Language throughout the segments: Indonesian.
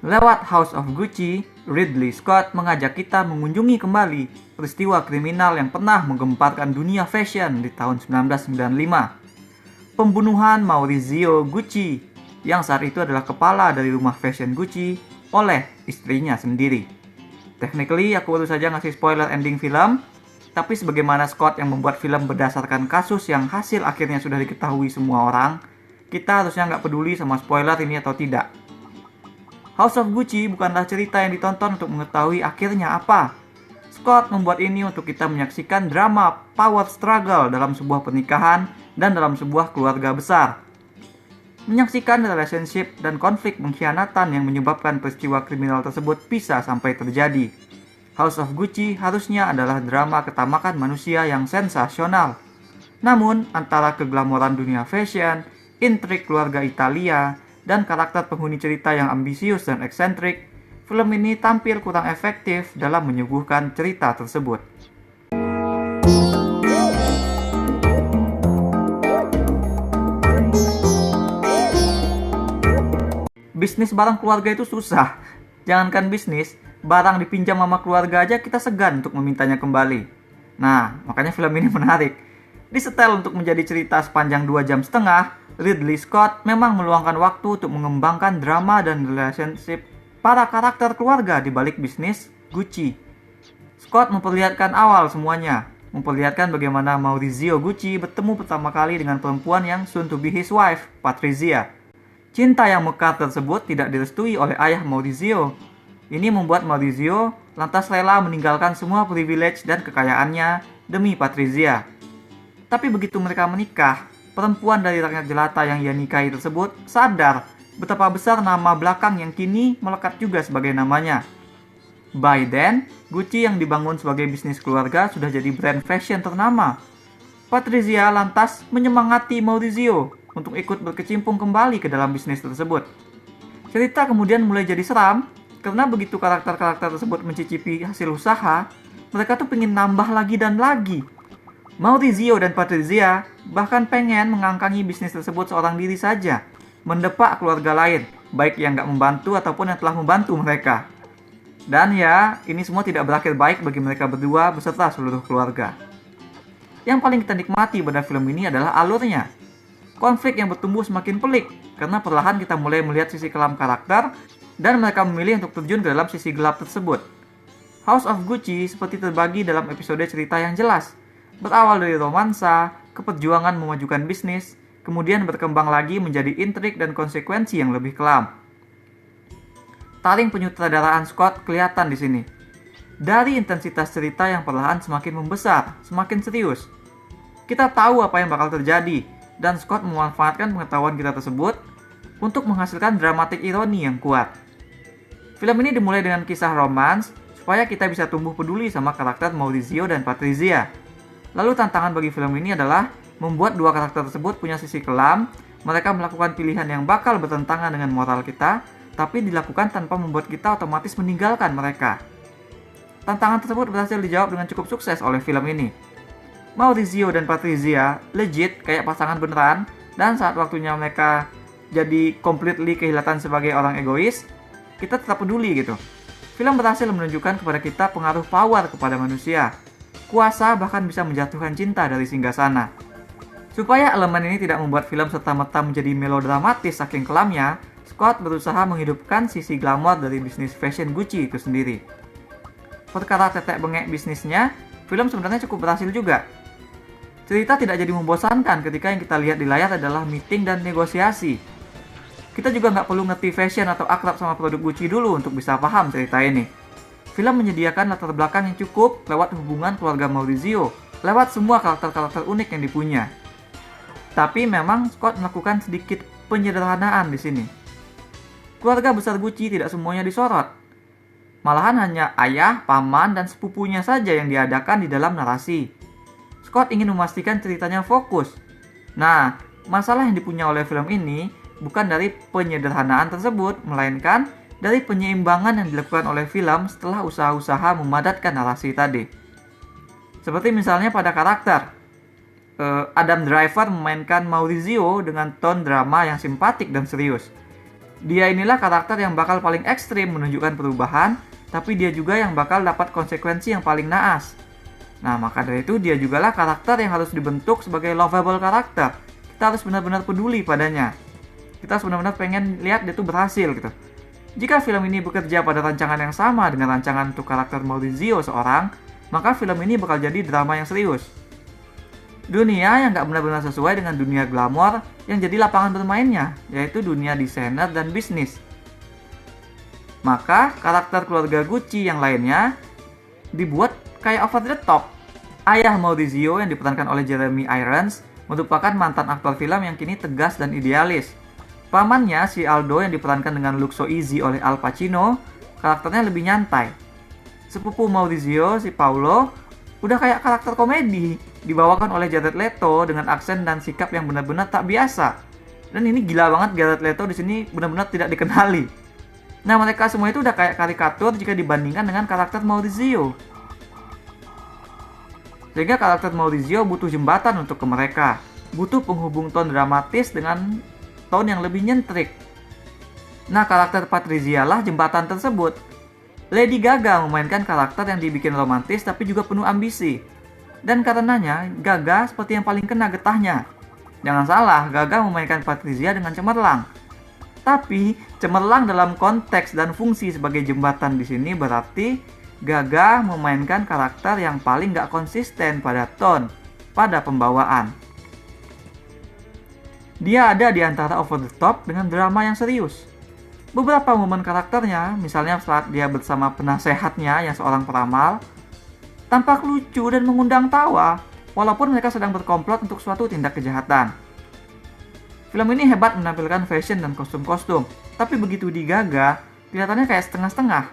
Lewat House of Gucci, Ridley Scott mengajak kita mengunjungi kembali peristiwa kriminal yang pernah menggemparkan dunia fashion di tahun 1995. Pembunuhan Maurizio Gucci, yang saat itu adalah kepala dari rumah fashion Gucci, oleh istrinya sendiri. Technically, aku baru saja ngasih spoiler ending film, tapi sebagaimana Scott yang membuat film berdasarkan kasus yang hasil akhirnya sudah diketahui semua orang, kita harusnya nggak peduli sama spoiler ini atau tidak. House of Gucci bukanlah cerita yang ditonton untuk mengetahui akhirnya apa. Scott membuat ini untuk kita menyaksikan drama power struggle dalam sebuah pernikahan dan dalam sebuah keluarga besar. Menyaksikan relationship dan konflik pengkhianatan yang menyebabkan peristiwa kriminal tersebut bisa sampai terjadi. House of Gucci harusnya adalah drama ketamakan manusia yang sensasional. Namun, antara keglamoran dunia fashion, intrik keluarga Italia, dan karakter penghuni cerita yang ambisius dan eksentrik, film ini tampil kurang efektif dalam menyuguhkan cerita tersebut. Bisnis barang keluarga itu susah. Jangankan bisnis, barang dipinjam sama keluarga aja kita segan untuk memintanya kembali. Nah, makanya film ini menarik. Disetel untuk menjadi cerita sepanjang 2,5 jam, Ridley Scott memang meluangkan waktu untuk mengembangkan drama dan relationship para karakter keluarga di balik bisnis Gucci. Scott memperlihatkan awal semuanya, memperlihatkan bagaimana Maurizio Gucci bertemu pertama kali dengan perempuan yang soon to be his wife, Patrizia. Cinta yang mekar tersebut tidak direstui oleh ayah Maurizio. Ini membuat Maurizio lantas rela meninggalkan semua privilege dan kekayaannya demi Patrizia. Tapi begitu mereka menikah, perempuan dari rakyat jelata yang ia nikahi tersebut sadar betapa besar nama belakang yang kini melekat juga sebagai namanya. By then, Gucci yang dibangun sebagai bisnis keluarga sudah jadi brand fashion ternama. Patrizia lantas menyemangati Maurizio untuk ikut berkecimpung kembali ke dalam bisnis tersebut. Cerita kemudian mulai jadi seram, karena begitu karakter-karakter tersebut mencicipi hasil usaha, mereka tuh pengen nambah lagi dan lagi. Maurizio dan Patrizia bahkan pengen mengangkangi bisnis tersebut seorang diri saja, mendepak keluarga lain, baik yang nggak membantu ataupun yang telah membantu mereka. Dan ya, ini semua tidak berakhir baik bagi mereka berdua beserta seluruh keluarga. Yang paling kita nikmati pada film ini adalah alurnya. Konflik yang bertumbuh semakin pelik, karena perlahan kita mulai melihat sisi kelam karakter, dan mereka memilih untuk terjun ke dalam sisi gelap tersebut. House of Gucci seperti terbagi dalam episode cerita yang jelas, berawal dari romansa, ke perjuangan memajukan bisnis, kemudian berkembang lagi menjadi intrik dan konsekuensi yang lebih kelam. Taring penyutradaraan Scott kelihatan di sini. Dari intensitas cerita yang perlahan semakin membesar, semakin serius. Kita tahu apa yang bakal terjadi, dan Scott memanfaatkan pengetahuan kita tersebut untuk menghasilkan dramatik ironi yang kuat. Film ini dimulai dengan kisah romans, supaya kita bisa tumbuh peduli sama karakter Maurizio dan Patrizia. Lalu tantangan bagi film ini adalah membuat dua karakter tersebut punya sisi kelam, mereka melakukan pilihan yang bakal bertentangan dengan moral kita, tapi dilakukan tanpa membuat kita otomatis meninggalkan mereka. Tantangan tersebut berhasil dijawab dengan cukup sukses oleh film ini. Maurizio dan Patrizia legit kayak pasangan beneran, dan saat waktunya mereka jadi completely kehilangan sebagai orang egois, kita tetap peduli gitu. Film berhasil menunjukkan kepada kita pengaruh power kepada manusia. Kuasa bahkan bisa menjatuhkan cinta dari singgasana. Supaya elemen ini tidak membuat film serta-merta menjadi melodramatis saking kelamnya, Scott berusaha menghidupkan sisi glamor dari bisnis fashion Gucci itu sendiri. Perkara tetek bengek bisnisnya, film sebenarnya cukup berhasil juga. Cerita tidak jadi membosankan ketika yang kita lihat di layar adalah meeting dan negosiasi. Kita juga nggak perlu ngerti fashion atau akrab sama produk Gucci dulu untuk bisa paham cerita ini. Film menyediakan latar belakang yang cukup lewat hubungan keluarga Maurizio, lewat semua karakter-karakter unik yang dipunya. Tapi memang Scott melakukan sedikit penyederhanaan di sini. Keluarga besar Gucci tidak semuanya disorot. Malahan hanya ayah, paman, dan sepupunya saja yang diadakan di dalam narasi. Scott ingin memastikan ceritanya fokus. Nah, masalah yang dipunya oleh film ini bukan dari penyederhanaan tersebut, melainkan dari penyeimbangan yang dilakukan oleh film setelah usaha-usaha memadatkan narasi tadi. Seperti misalnya pada karakter. Adam Driver memainkan Maurizio dengan tone drama yang simpatik dan serius. Dia inilah karakter yang bakal paling ekstrim menunjukkan perubahan, tapi dia juga yang bakal dapat konsekuensi yang paling naas. Nah, maka dari itu dia jugalah karakter yang harus dibentuk sebagai lovable karakter. Kita harus benar-benar peduli padanya. Kita harus benar-benar pengen lihat dia tuh berhasil gitu. Jika film ini bekerja pada rancangan yang sama dengan rancangan untuk karakter Maurizio seorang, maka film ini bakal jadi drama yang serius. Dunia yang gak benar-benar sesuai dengan dunia glamor yang jadi lapangan bermainnya, yaitu dunia desainer dan bisnis. Maka karakter keluarga Gucci yang lainnya dibuat kayak over the top. Ayah Maurizio yang diperankan oleh Jeremy Irons merupakan mantan aktor film yang kini tegas dan idealis. Pamannya si Aldo yang diperankan dengan look so easy oleh Al Pacino, karakternya lebih nyantai. Sepupu Maurizio si Paolo udah kayak karakter komedi, dibawakan oleh Jared Leto dengan aksen dan sikap yang benar-benar tak biasa. Dan ini gila banget, Jared Leto di sini benar-benar tidak dikenali. Nah, mereka semua itu udah kayak karikatur jika dibandingkan dengan karakter Maurizio. Sehingga karakter Maurizio butuh jembatan untuk ke mereka. Butuh penghubung tone dramatis dengan tone yang lebih nyentrik. Nah, karakter Patrizia lah jembatan tersebut. Lady Gaga memainkan karakter yang dibikin romantis tapi juga penuh ambisi. Dan karenanya, Gaga seperti yang paling kena getahnya. Jangan salah, Gaga memainkan Patrizia dengan cemerlang. Tapi, cemerlang dalam konteks dan fungsi sebagai jembatan di sini berarti Gaga memainkan karakter yang paling gak konsisten pada tone, pada pembawaan. Dia ada di antara over the top dengan drama yang serius. Beberapa momen karakternya, misalnya saat dia bersama penasehatnya yang seorang peramal, tampak lucu dan mengundang tawa, walaupun mereka sedang berkomplot untuk suatu tindak kejahatan. Film ini hebat menampilkan fashion dan kostum-kostum, tapi begitu di Gaga, kelihatannya kayak setengah-setengah.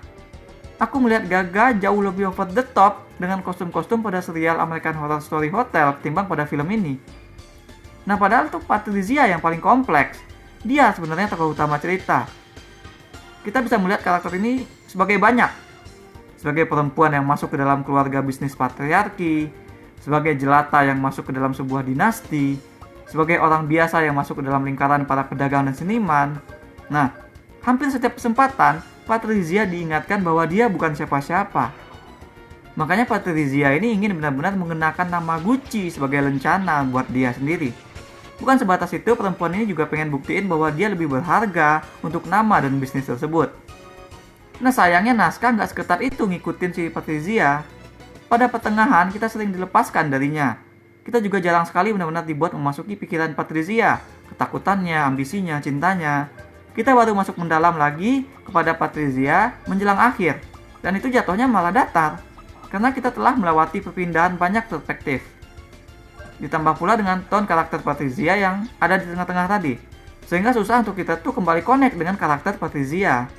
Aku melihat Gaga jauh lebih over the top dengan kostum-kostum pada serial American Horror Story Hotel ketimbang pada film ini. Nah, padahal tuh Patrizia yang paling kompleks. Dia sebenarnya tokoh utama cerita. Kita bisa melihat karakter ini sebagai banyak. Sebagai perempuan yang masuk ke dalam keluarga bisnis patriarki, sebagai jelata yang masuk ke dalam sebuah dinasti, sebagai orang biasa yang masuk ke dalam lingkaran para pedagang dan seniman. Nah, hampir setiap kesempatan, Patrizia diingatkan bahwa dia bukan siapa-siapa. Makanya Patrizia ini ingin benar-benar mengenakan nama Gucci sebagai lencana buat dia sendiri. Bukan sebatas itu, perempuan ini juga pengen buktiin bahwa dia lebih berharga untuk nama dan bisnis tersebut. Nah, sayangnya naskah nggak seketat itu ngikutin si Patrizia. Pada pertengahan, kita sering dilepaskan darinya. Kita juga jarang sekali benar-benar dibuat memasuki pikiran Patrizia, ketakutannya, ambisinya, cintanya. Kita baru masuk mendalam lagi kepada Patrizia menjelang akhir. Dan itu jatuhnya malah datar, karena kita telah melewati perpindahan banyak perspektif. Ditambah pula dengan tone karakter Patrizia yang ada di tengah-tengah tadi, sehingga susah untuk kita tuh kembali connect dengan karakter Patrizia.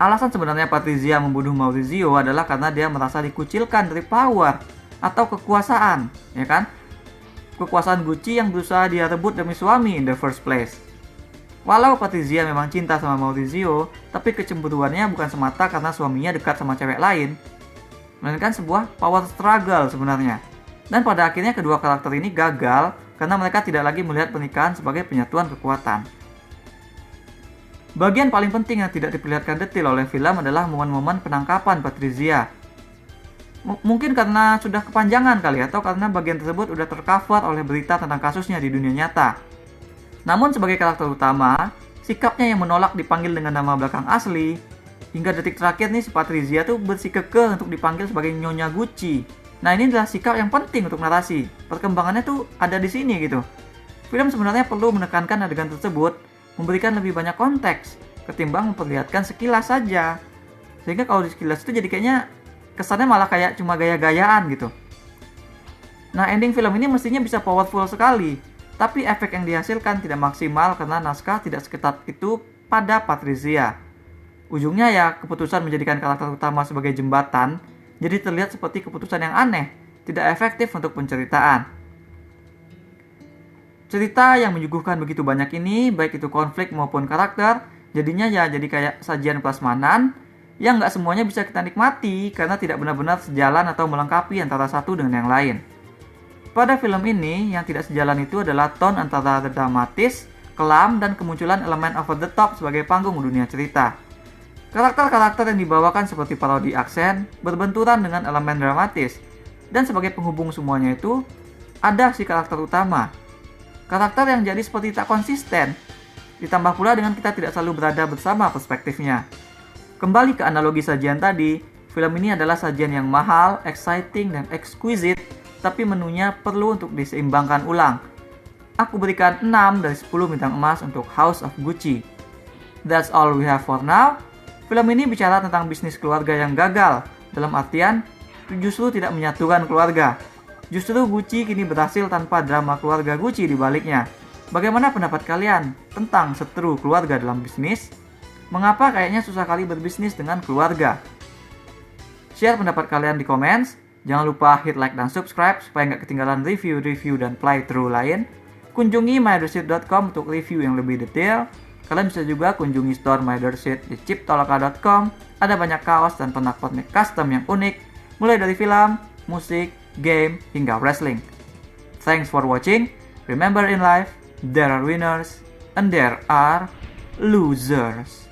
Alasan sebenarnya Patrizia membunuh Maurizio adalah karena dia merasa dikucilkan dari power atau kekuasaan, ya kan? Kekuasaan Gucci yang berusaha dia rebut demi suami in the first place. Walau Patrizia memang cinta sama Maurizio, tapi kecemburuannya bukan semata karena suaminya dekat sama cewek lain, melainkan sebuah power struggle sebenarnya. Dan pada akhirnya kedua karakter ini gagal karena mereka tidak lagi melihat pernikahan sebagai penyatuan kekuatan. Bagian paling penting yang tidak diperlihatkan detail oleh film adalah momen-momen penangkapan Patrizia. Mungkin karena sudah kepanjangan kali, atau karena bagian tersebut sudah tercover oleh berita tentang kasusnya di dunia nyata. Namun sebagai karakter utama, sikapnya yang menolak dipanggil dengan nama belakang asli, hingga detik terakhir nih si Patrizia tuh bersikukuh untuk dipanggil sebagai Nyonya Gucci. Nah, ini adalah sikap yang penting untuk narasi. Perkembangannya tuh ada di sini gitu. Film sebenarnya perlu menekankan adegan tersebut, memberikan lebih banyak konteks ketimbang memperlihatkan sekilas saja. Sehingga kalau di sekilas itu jadi kayaknya kesannya malah kayak cuma gaya-gayaan gitu. Nah, ending film ini mestinya bisa powerful sekali, tapi efek yang dihasilkan tidak maksimal karena naskah tidak seketat itu pada Patrizia. Ujungnya ya keputusan menjadikan karakter utama sebagai jembatan jadi terlihat seperti keputusan yang aneh, tidak efektif untuk penceritaan. Cerita yang menyuguhkan begitu banyak ini, baik itu konflik maupun karakter, jadinya ya jadi kayak sajian prasmanan yang nggak semuanya bisa kita nikmati karena tidak benar-benar sejalan atau melengkapi antara satu dengan yang lain. Pada film ini, yang tidak sejalan itu adalah tone antara dramatis kelam, dan kemunculan elemen over the top sebagai panggung dunia cerita. Karakter-karakter yang dibawakan seperti parodi aksen berbenturan dengan elemen dramatis, dan sebagai penghubung semuanya itu, ada si karakter utama. Karakter yang jadi seperti tak konsisten, ditambah pula dengan kita tidak selalu berada bersama perspektifnya. Kembali ke analogi sajian tadi, film ini adalah sajian yang mahal, exciting, dan exquisite, tapi menunya perlu untuk diseimbangkan ulang. Aku berikan 6 dari 10 bintang emas untuk House of Gucci. That's all we have for now. Film ini bicara tentang bisnis keluarga yang gagal, dalam artian justru tidak menyatukan keluarga. Justru Gucci kini berhasil tanpa drama keluarga Gucci di baliknya. Bagaimana pendapat kalian tentang seteru keluarga dalam bisnis? Mengapa kayaknya susah kali berbisnis dengan keluarga? Share pendapat kalian di komen. Jangan lupa hit like dan subscribe supaya nggak ketinggalan review-review dan playthrough lain. Kunjungi mydershit.com untuk review yang lebih detail. Kalian bisa juga kunjungi store mydershit di chiptoloka.com. Ada banyak kaos dan pernak-pernik custom yang unik, mulai dari film, musik, game, hingga wrestling. Thanks for watching. Remember in life, there are winners and there are losers.